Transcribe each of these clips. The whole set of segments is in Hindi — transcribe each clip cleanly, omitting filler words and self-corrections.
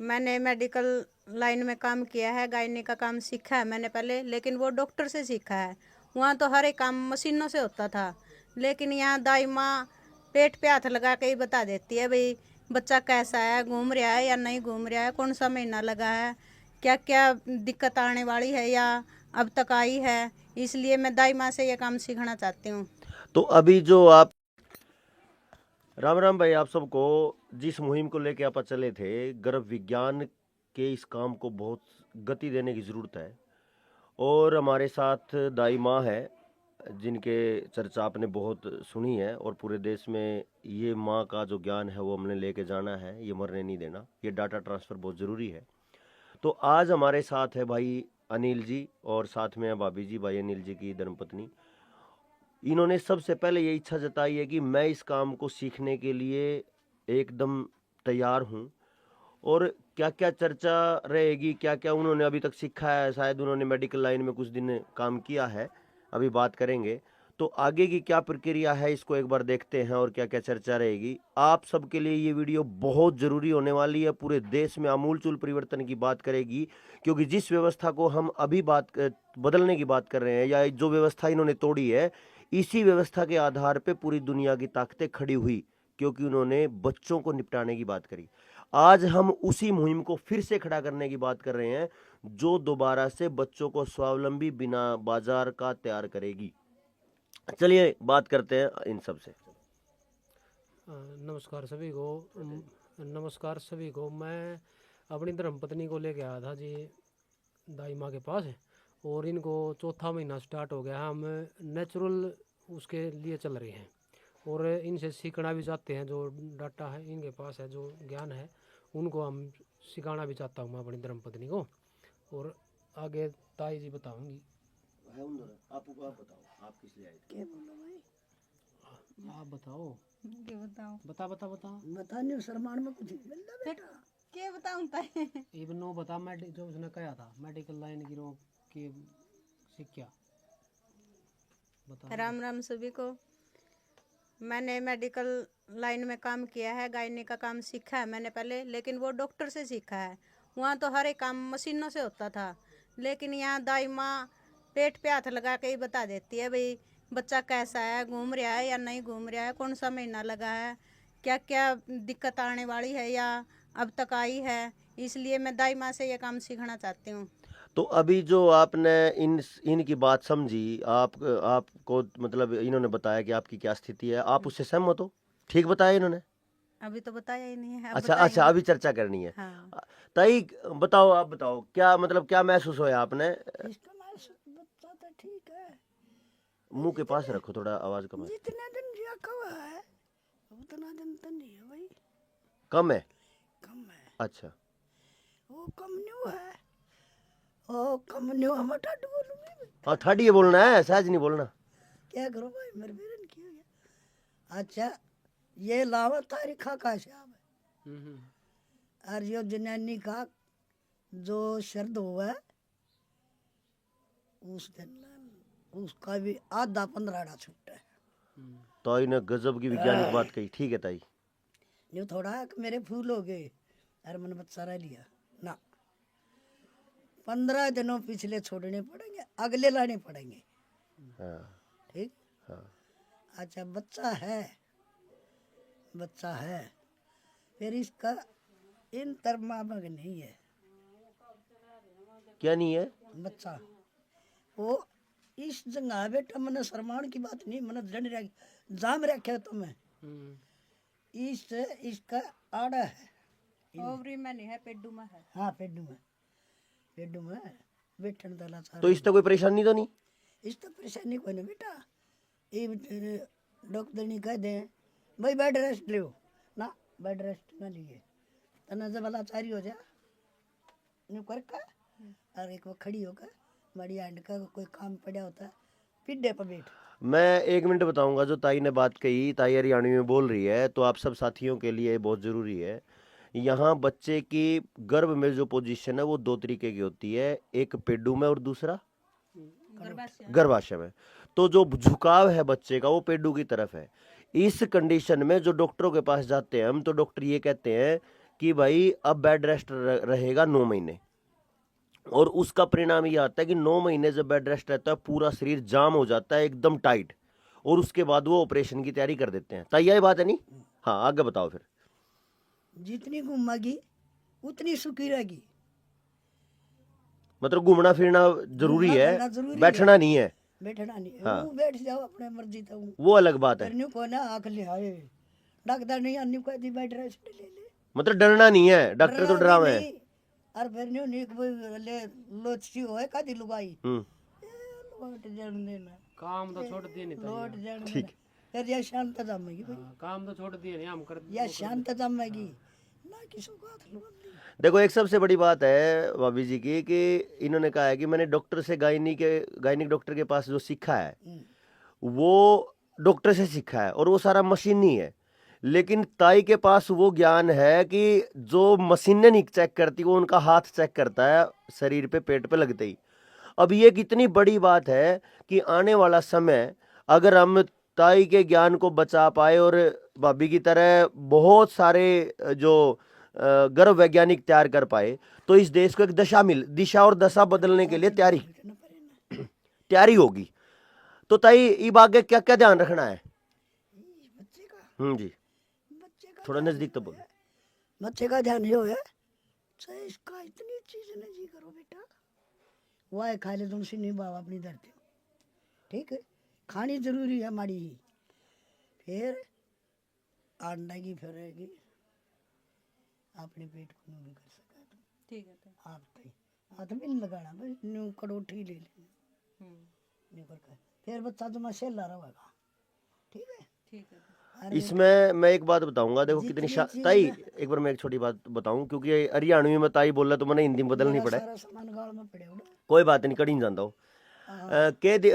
मैंने मेडिकल लाइन में काम किया है, गायनी का काम सीखा है मैंने पहले, लेकिन वो डॉक्टर से सीखा है। वहाँ तो हर एक काम मशीनों से होता था, लेकिन यहाँ दाई माँ पेट पे हाथ लगा के ही बता देती है भाई बच्चा कैसा है, घूम रहा है या नहीं घूम रहा है, कौन सा महीना लगा है, क्या क्या दिक्कत आने वाली है या अब तक आई है। इसलिए मैं दाई माँ से ये काम सीखना चाहती हूँ। तो अभी जो आप राम राम भाई, आप सबको जिस मुहिम को लेके आप चले थे, गर्भ विज्ञान के इस काम को बहुत गति देने की ज़रूरत है। और हमारे साथ दाई माँ है जिनके चर्चा आपने बहुत सुनी है, और पूरे देश में ये माँ का जो ज्ञान है वो हमने लेके जाना है, ये मरने नहीं देना, ये डाटा ट्रांसफ़र बहुत ज़रूरी है। तो आज हमारे साथ है भाई अनिल जी, और साथ में है भाभी जी, भाई अनिल जी की धर्मपत्नी। इन्होंने सबसे पहले ये इच्छा जताई है कि मैं इस काम को सीखने के लिए एकदम तैयार हूँ। और क्या क्या चर्चा रहेगी, क्या क्या उन्होंने अभी तक सीखा है, शायद उन्होंने मेडिकल लाइन में कुछ दिन काम किया है, अभी बात करेंगे। तो आगे की क्या प्रक्रिया है इसको एक बार देखते हैं, और क्या क्या चर्चा रहेगी। आप सबके लिए ये वीडियो बहुत ज़रूरी होने वाली है, पूरे देश में आमूलचूल परिवर्तन की बात करेगी। क्योंकि जिस व्यवस्था को हम अभी बदलने की बात कर रहे हैं, या जो व्यवस्था इन्होंने तोड़ी है, इसी व्यवस्था के आधार पे पूरी दुनिया की ताकतें खड़ी हुई, क्योंकि उन्होंने बच्चों को निपटाने की बात करी। आज हम उसी मुहिम को फिर से खड़ा करने की बात कर रहे हैं, जो दोबारा से बच्चों को स्वावलंबी बिना बाजार का तैयार करेगी। चलिए बात करते हैं इन सब से। नमस्कार सभी को। नमस्कार सभी को। मैं अपनी धर्मपत्नी को लेके आया था जी दाई माँ के पास, और इनको चौथा महीना स्टार्ट हो गया। हम नेचुरल उसके लिए चल रहे हैं, और इनसे सीखना भी चाहते हैं। जो डाटा है इनके पास है, जो ज्ञान है उनको हम सिखाना भी चाहता हूँ मैं अपनी धर्मपत्नी को। और आगे ताई जी बताऊंगी। आप बताओ, आप किस लिए आए थे? आप बताओ। क्या बताऊँ? बता नहीं शर्मान में कुछ नहीं मिलता बेटा। क्या बताऊँ ताई? इवन नो बता। जो उसने कहा था मेडिकल लाइन की रोक की शिक्षा बता। राम राम सभी को। मैंने मेडिकल लाइन में काम किया है, गायनी का काम सीखा है मैंने पहले, लेकिन वो डॉक्टर से सीखा है। वहाँ तो हर एक काम मशीनों से होता था, लेकिन यहाँ दाई माँ पेट पे हाथ लगा के ही बता देती है भाई बच्चा कैसा है, घूम रहा है या नहीं घूम रहा है, कौन सा महीना लगा है, क्या क्या दिक्कत आने वाली है या अब तक आई है। इसलिए मैं दाई माँ से ये काम सीखना चाहती हूँ। तो अभी जो आपने इनकी बात समझी, आपको मतलब इन्होंने बताया कि आपकी क्या स्थिति है, आप उससे सहमत हो? ठीक बताया इन्होंने? अभी तो बताया ही नहीं है, अब अच्छा, बताएंगे। अभी चर्चा करनी है। हाँ। ताई बताओ, आप बताओ क्या मतलब क्या महसूस होया आपने? इसका बच्चा तो ठीक है। मुंह के पास रखो, थोड़ा आवाज कम है। जितने दिन रखा हुआ है उतना दिन तो नहीं है भाई। कम है? कम है। अच्छा, वो कम न्यू है। ओ कम न्यू हम ठड बोलूंगी। हाँ ठाड़ी बोलना है, सहज नहीं बोलना। क्या करो भाई, मेरे बेरन की हो गया। अच्छा ये लावा तारीखा का शाम है, और यो जनानी का जो शर्द हुआ उस दिन उसका भी आधा 15 छुट्टा है। ताई ने गजब की वैज्ञानिक बात कही। ठीक है ताई। जो थोड़ा कि मेरे फूल हो गए अरे मैंने बच्चा रह लिया ना, 15 दिनों पिछले छोड़ने पड़ेंगे, अगले लाने पड़ेंगे। हाँ, ठीक। हाँ। अच्छा बच्चा है फिर इसका इन तरमामग नहीं है। क्या नहीं है? बच्चा वो इस जगह बेटा मैंने शरमान की बात नहीं, मैंने दंड जाम रखे तुम्हें। इसका आड़ा है, ओवरी में नहीं है, पेड्डू में है। हाँ पेड्डू में बैठन दला तो इससे कोई परेशानी तो नहीं? इस तो परेशानी कोई नहीं बेटा। ये डॉक्टर ने कह दे भाई बेड रेस्ट लो ना, बेड रेस्ट ना लिए तना जब लाचारी हो जा न्यू कर का, और एक वो खड़ी होकर बड़ी आंड का कोई काम पड़ा होता है पिड्डे पर बैठ। मैं 1 मिनट बताऊंगा। जो ताई ने बात कही, ताई हरियाणवी में बोल रही है, तो आप सब साथियों के लिए बहुत ज़रूरी है। यहाँ बच्चे की गर्भ में जो पोजीशन है वो 2 तरीके की होती है, एक पेडू में और दूसरा गर्भाशय में। तो जो झुकाव है बच्चे का वो पेडू की तरफ है। इस कंडीशन में जो डॉक्टरों के पास जाते हैं हम, तो डॉक्टर ये कहते हैं कि भाई अब बेड रेस्ट रहेगा 9 महीने, और उसका परिणाम ये आता है कि 9 महीने जब बेड रेस्ट रहता है पूरा शरीर जाम हो जाता है एकदम टाइट, और उसके बाद वो ऑपरेशन की तैयारी कर देते हैं। ताई यही बात है नहीं? हाँ आगे बताओ फिर। जितनी घूमेगी उतनी सुखी रहेगी। मतलब घूमना फिरना जरूरी घूमना है, फिरना जरूरी बैठना नहीं है, बैठना नहीं है। हाँ। वो बैठ जाओ अपने मर्जी तो वो अलग बात है। करनी को ना आंख ले आए डॉक्टर नहीं अन्य को दी बेड रेस्ट ले ले मतलब डरना नहीं है, डॉक्टर तो डरना भी डरावे है। नहीं। और फिर न्यू नीक ले लोची होए कादी लुगाई लोट जन देना काम तो छोड़ दिए नहीं था लोट जन ठीक। देना फिर ये शांत जमेगी भाई। काम तो छोड़ दिए नहीं हम कर ये शांत जमेगी ना किसी को हाथ लगा दी। देखो एक सबसे बड़ी बात है भाभी जी की कि इन्होंने कहा है कि मैंने डॉक्टर से गायनिक डॉक्टर के पास जो सीखा है वो डॉक्टर से सीखा है, और वो सारा मशीनी है। लेकिन ताई के पास वो ज्ञान है कि जो मशीनें नहीं चेक करती वो उनका हाथ चेक करता है शरीर पे, पेट पे लगते ही। अब ये कितनी बड़ी बात है कि आने वाला समय अगर हम ताई के ज्ञान को बचा पाए और भाभी की तरह बहुत सारे जो गर्भ वैज्ञानिक तैयार कर पाए, तो इस देश को एक दिशा और दशा बदलने के लिए तैयारी होगी। तो ताई इब आगे क्या क्या ध्यान रखना है? बच्चे का जी बच्चे का थोड़ा नजदीक तो बोलो। बच्चे का ध्यान ये है चाहे इसका इतनी चीज नहीं जी करो बेटा वाह खा ले तुमसे नहीं बाबा अपनी धरती हो। ठीक है खानी जरूरी है हमारी ही फिर अंडा की फिरेगी अपने पेट को नहीं कर सका तो ठीक है तो आप तो हाथ में नहीं लगाना बस न्यू कड़ोठी ले लेनी न्यू कर फिर बच्चा तुम्हारा सेला रहेगा। ठीक है ठीक है तो अरे इसमें मैं एक बात बताऊंगा, देखो कितनी जितनी चीज़ ताई है- एक बार मैं एक छोटी बात बताऊं, क्योंकि हरियाणवी में ताई बोल रहा तो मैंने हिंदी में बदलनी मेरा पड़े। सारा सामान गाड़ में पड़े उड़ा कोई बात नहीं, कड़ी नहीं जानता हूँ।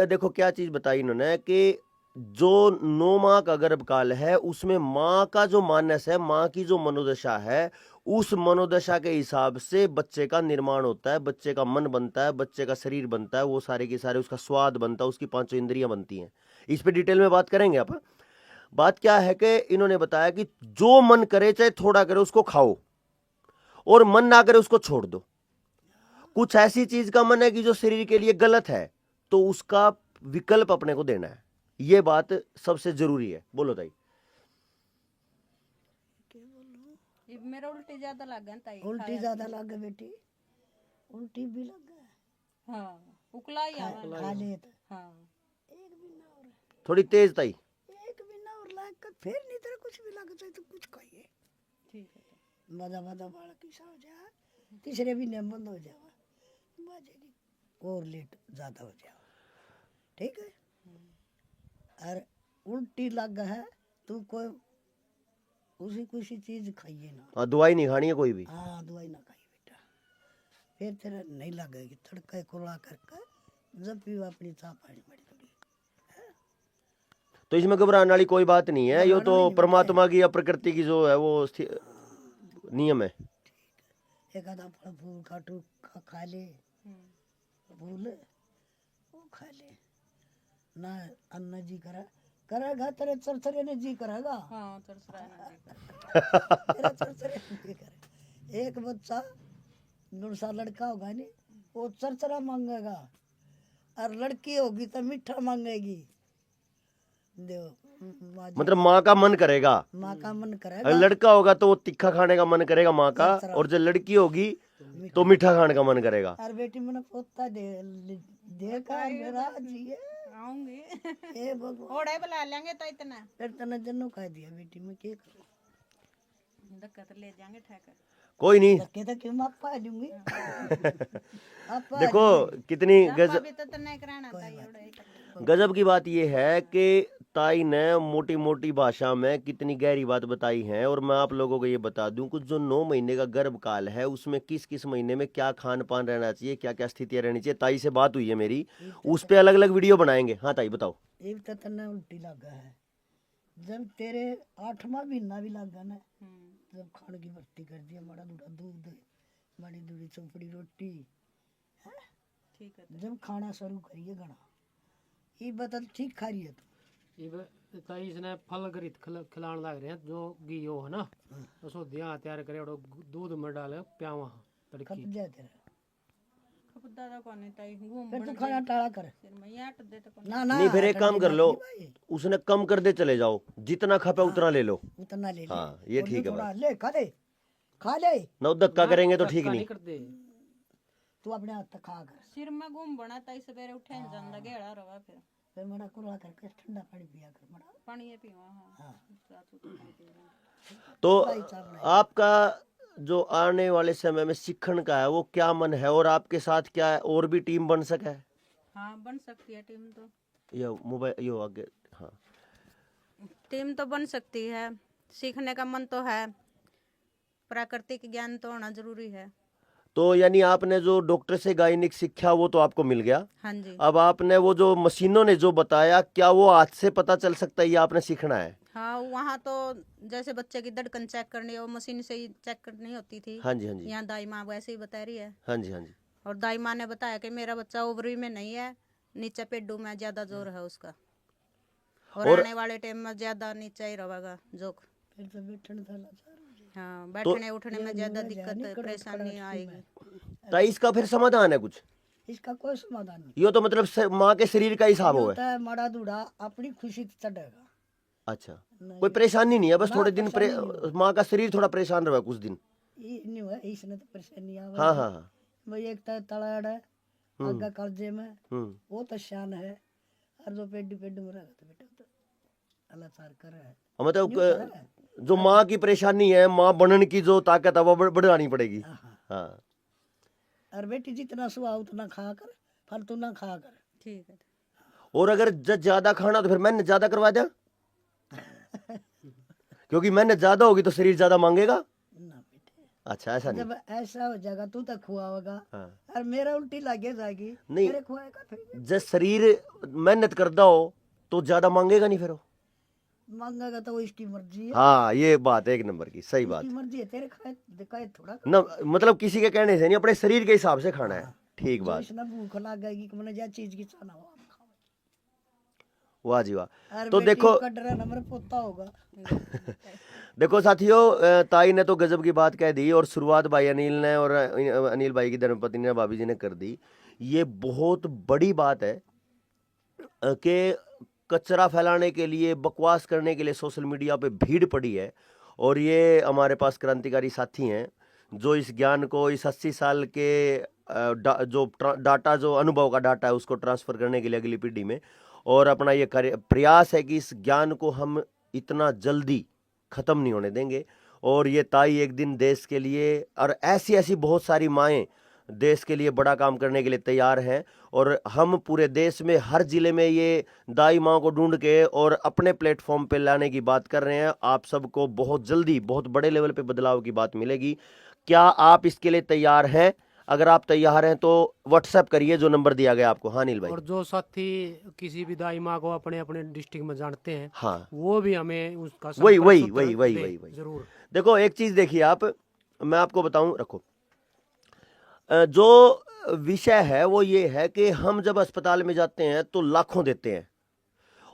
देखो क्या चीज बताई इन्होंने कि जो 9 माह का गर्भकाल है उसमें माँ का जो मानस है, माँ की जो मनोदशा है, उस मनोदशा के हिसाब से बच्चे का निर्माण होता है, बच्चे का मन बनता है, बच्चे का शरीर बनता है, वो सारे के सारे, उसका स्वाद बनता है, उसकी 5 इंद्रियां बनती हैं। इस पे डिटेल में बात करेंगे आप। बात क्या है कि इन्होंने बताया कि जो मन करे चाहे थोड़ा करे उसको खाओ, और मन ना करे उसको छोड़ दो। कुछ ऐसी चीज का मन है कि जो शरीर के लिए गलत है तो उसका विकल्प अपने को देना है, ये बात सबसे जरूरी है। बोलो ताई। ये मेरा उल्टी ज्यादा लग गया ताई उल्टी ज्यादा लग गई बेटी उल्टी भी लग गया हाँ उकला ही आवा खा ले तो हाँ एक भी ना और थोड़ी तेज ताई। एक भी ना और लाग कर फिर नहीं तेरा कुछ भी लग जाए तो कुछ खाइए ठीक है तो मजा मजा बाड़ा किसा हो जाए तीसरे भी ने बंद हो जावा बाजेगी और लेट ज्यादा हो जाओ। ठीक है और उल्टी लग है तू कोई उसी कुछ चीज खाइए ना। हाँ दवाई नहीं खानी है कोई भी। हाँ दवाई ना खाइए बेटा फिर तेरा नहीं लगेगी तड़का कोला करके जब भी अपनी चाह पानी बड़ी थोड़ी। तो इसमें घबराने वाली कोई बात नहीं है, ये तो परमात्मा की या प्रकृति की जो है वो नियम है। एक आधा फल फूल खाटू खा ले फूल वो खा ले ना अन्न जी करेगा तेरे चरचरे ने जी करेगा हाँ तरसरा है तेरा चरचरे ने जी करेगा। एक बच्चा दूसरा लड़का होगा नहीं वो चरचरा मांगेगा और लड़की होगी तो मीठा मांगेगी। मतलब माँ का मन करेगा, माँ का मन अगर करेगा लड़का होगा तो वो तीखा खाने का मन करेगा माँ का, और जब लड़की होगी तो मीठा खाने का मन करेगा। और बेटी मैंने पोता दे का मेरा जी है आऊंगी ए भगवान ओढ़े बुला लेंगे तो इतना फिर तना जन्नू कह दिया बेटी मैं क्या करूँ धक्का तो ले जाएंगे ठेकर कोई नहीं। धक्के तो क्यों मैं पा दूंगी देखो कितनी अभी तो नहीं कराना ताई ओढ़े गजब की बात यह है कि ताई ने मोटी मोटी भाषा में कितनी गहरी बात बताई है। और मैं आप लोगों को ये बता दूं कि जो 9 महीने का गर्भकाल है उसमें किस किस महीने में क्या खान पान रहना चाहिए, क्या क्या स्थितियां रहनी चाहिए, ताई से बात हुई है मेरी, उस पे अलग अलग वीडियो बनाएंगे। हाँ ताई बताओ। एक तो तना उल्टी लगा है जब तेरे 8वां महीना भी लगा ना जब खाने की भर्ती कर दिया बड़ा दूधा दूध बड़ी दूरी चौपड़ी रोटी ठीक है जब खाना शुरू करिए घना ये बता ठीक खा रही है तू इब ताई इसने फल खरीद खिलाने लग रहे हैं जो घी हो है ना, तो सो दिया तैयार करे और दूध में डाले प्यावा खप तड़की। जाए तेरा दादा को नहीं ताई घूम फिर तू खाना टाला कर फिर मैं याट दे तो ना ना नहीं फिर एक काम कर लो, भाई, उसने कम कर दे चले जाओ, जितना खपे उतना ले लो। उतना ले ले हाँ, ये और ठीक है थोड़ा बात। ले खा ले खा ले ना धक्का करेंगे तो ठीक धक्का नहीं। करते। तू अपने हाथ तक खा कर सिर में घूम बना ताई सवेरे उठे न जान लगे एड़ा रवा फिर मड़ा कुरला करके ठंडा पानी पिया कर मड़ा पानी ये पीवा। हाँ। सासू तो पानी पी रही। तो भाई साहब आपका जो आने वाले समय में सीखने का है वो क्या मन है, और आपके साथ क्या है, और भी टीम बन सके? हाँ बन सकती है टीम तो। ये मोबाइल यो आगे, हाँ टीम तो बन सकती है, सीखने का मन तो है, प्राकृतिक ज्ञान तो होना जरूरी है। तो यानी आपने जो डॉक्टर से गायनिक सीखा वो तो आपको मिल गया। हाँ जी। अब आपने वो जो मशीनों ने जो बताया, क्या वो आज से पता चल सकता है, ये आपने सीखना है? हाँ वहाँ तो जैसे बच्चे की धड़कन चेक करनी है वो मशीन से ही चेक करनी होती थी। हाँ जी हाँ जी यहाँ दाई माँ वैसे ही बता रही है। हाँ जी हाँ जी। और दाई माँ ने बताया कि मेरा बच्चा ओवरी में नहीं है, नीचे पेडू में ज्यादा जोर है उसका, और आने वाले टाइम में ज्यादा नीचे ही रहेगा जोक। फिर तो बैठने था लाचार हो जाए। हाँ बैठने उठने में ज्यादा दिक्कत परेशानी आएगी। तो इसका फिर समाधान है कुछ? इसका कोई समाधान नहीं यो तो मतलब माँ के शरीर का हिसाब ये हो होता है माड़ा दूड़ा अपनी खुशी से चढ़ेगा। अच्छा, नहीं। कोई परेशानी नहीं है, बस ना, थोड़े दिन परेशानी माँ का शरीर थोड़ा परेशान रहा कुछ दिन। ये नहीं हुआ इसने तो परेशानी आवे हाँ हाँ हाँ। भाई एक तो तलाड़ है आगे कब्जे में वो तो शान है, और जो पेडी पेडी में रहेगा तो बेटा तो अल्लाह सार कर रहा है। मतलब जो माँ की परेशानी है, माँ बनने की जो ताकत है वो बढ़ानी पड़ेगी। हाँ। हाँ, और बेटी जितना सुहा उतना खा कर, फालतू ना खा कर। ठीक है। और अगर ज्यादा खाना तो फिर मैंने ज्यादा करवा दिया, क्योंकि मैंने ज्यादा होगी तो शरीर ज्यादा मांगेगा ना बेटे, अच्छा ऐसा नहीं। जब ऐसा हो जाएगा तू तो खुआएगा हाँ। और मेरा उल्टी लगे जाएगी नहीं। मेरे खुआएगा फिर जब शरीर मेहनत करता हो तो ज्यादा मांगेगा नहीं फिर वो। मांगेगा तो वो इसकी मर्जी है। हाँ ये बात है एक नंबर की, सही बात इसकी मर्जी है, तेरे खाए दिखाए थोड़ा न, मतलब किसी के कहने से नहीं, अपने शरीर के हिसाब से खाना है। ठीक जो बात, इसने भूख लगेगी कि मैंने जा चीज की चाहना हो आप खाओ। वाह जी वाह। और तो बेटी देखो का डर नंबर पोता होगा। देखो साथियों, ताई ने तो गजब की बात कह दी, और शुरुआत भाई अनिल ने और अनिल भाई की धर्मपत्नी ने, भाभी जी ने कर दी। ये बहुत बड़ी बात है कि कचरा फैलाने के लिए, बकवास करने के लिए सोशल मीडिया पे भीड़ पड़ी है, और ये हमारे पास क्रांतिकारी साथी हैं जो इस ज्ञान को, इस 80 साल के डाटा, जो अनुभव का डाटा है उसको ट्रांसफर करने के लिए अगली पीढ़ी में, और अपना ये प्रयास है कि इस ज्ञान को हम इतना जल्दी खत्म नहीं होने देंगे। और ये ताई एक दिन देश के लिए, और ऐसी ऐसी बहुत सारी माएँ देश के लिए बड़ा काम करने के लिए तैयार हैं, और हम पूरे देश में हर जिले में ये दाई माँ को ढूंढ के और अपने प्लेटफॉर्म पे लाने की बात कर रहे हैं। आप सबको बहुत जल्दी बहुत बड़े लेवल पे बदलाव की बात मिलेगी। क्या आप इसके लिए तैयार हैं? अगर आप तैयार हैं तो व्हाट्सएप करिए जो नंबर दिया गया आपको। हाँ नील भाई। और जो साथी किसी भी दाई माँ को अपने अपने डिस्ट्रिक्ट में जानते हैं, हाँ वो भी हमें उसका वही संपर्क सूत्र वही दें, जरूर। देखो एक चीज देखिए आप, मैं आपको बताऊं, रखो, जो विषय है वो ये है कि हम जब अस्पताल में जाते हैं तो लाखों देते हैं,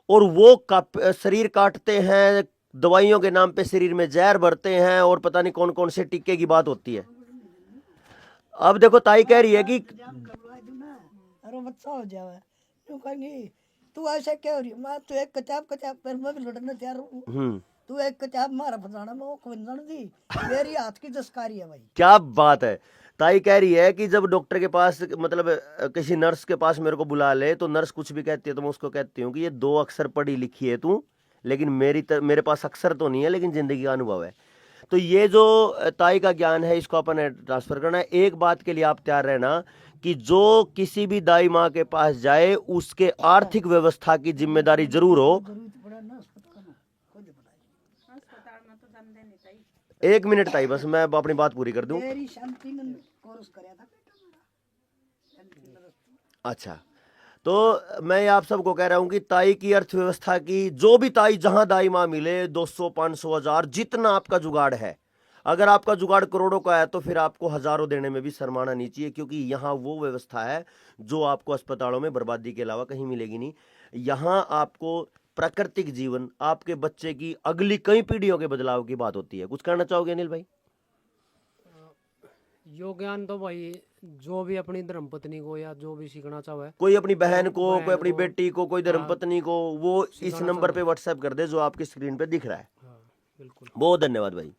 और वो शरीर काटते हैं, दवाइयों के नाम पे शरीर में जहर भरते हैं, और पता नहीं कौन कौन से टीके की बात होती है। अब देखो ताई कह रही है कि अरे बच्चा हो जावे क्यों कहेंगी तू ऐसे क्या हो रही माँ, तू एक कचाब पर मैं भी लड़ने तैयार हूँ। तू एक कचाब मारा फसाना मैं वो खिंजण दी, मेरी हाथ की दस्कारी है भाई। क्या बात है। ताई कह रही है कि जब डॉक्टर के पास, मतलब किसी नर्स के पास मेरे को बुला ले, तो नर्स कुछ भी कहती है तो मैं उसको कहती हूँ कि ये 2 अक्षर पढ़ी लिखी है तू, लेकिन मेरे पास अक्षर तो नहीं है, लेकिन जिंदगी का अनुभव है। तो ये जो ताई का ज्ञान है इसको अपन ट्रांसफर करना है। एक बात के लिए आप तैयार रहना कि जो किसी भी दाई माँ के पास जाए उसके आर्थिक व्यवस्था की जिम्मेदारी जरूर हो। एक मिनट ताई, बस मैं अपनी बात पूरी कर दूं। अच्छा, तो मैं आप सबको कह रहा हूं कि ताई की अर्थव्यवस्था की, जो भी ताई, जहां दाई माँ मिले, 200 500 1000 जितना आपका जुगाड़ है, अगर आपका जुगाड़ करोड़ों का है तो फिर आपको हजारों देने में भी शर्माना नहीं चाहिए, क्योंकि यहाँ वो व्यवस्था है जो आपको अस्पतालों में बर्बादी के अलावा कहीं मिलेगी नहीं। यहाँ आपको प्राकृतिक जीवन आपके बच्चे की अगली कई पीढ़ियों के बदलाव की बात होती है। कुछ कहना चाहोगे अनिल भाई? यो ज्ञान तो भाई जो भी अपनी धर्मपत्नी को या जो भी सीखना चाहे, कोई अपनी बहन को, बहन कोई अपनी को, बेटी को, कोई धर्मपत्नी को, वो इस सिखाना नंबर चाहे। पे व्हाट्सएप कर दे जो आपकी स्क्रीन पे दिख रहा है। हाँ बिल्कुल। बहुत धन्यवाद भाई।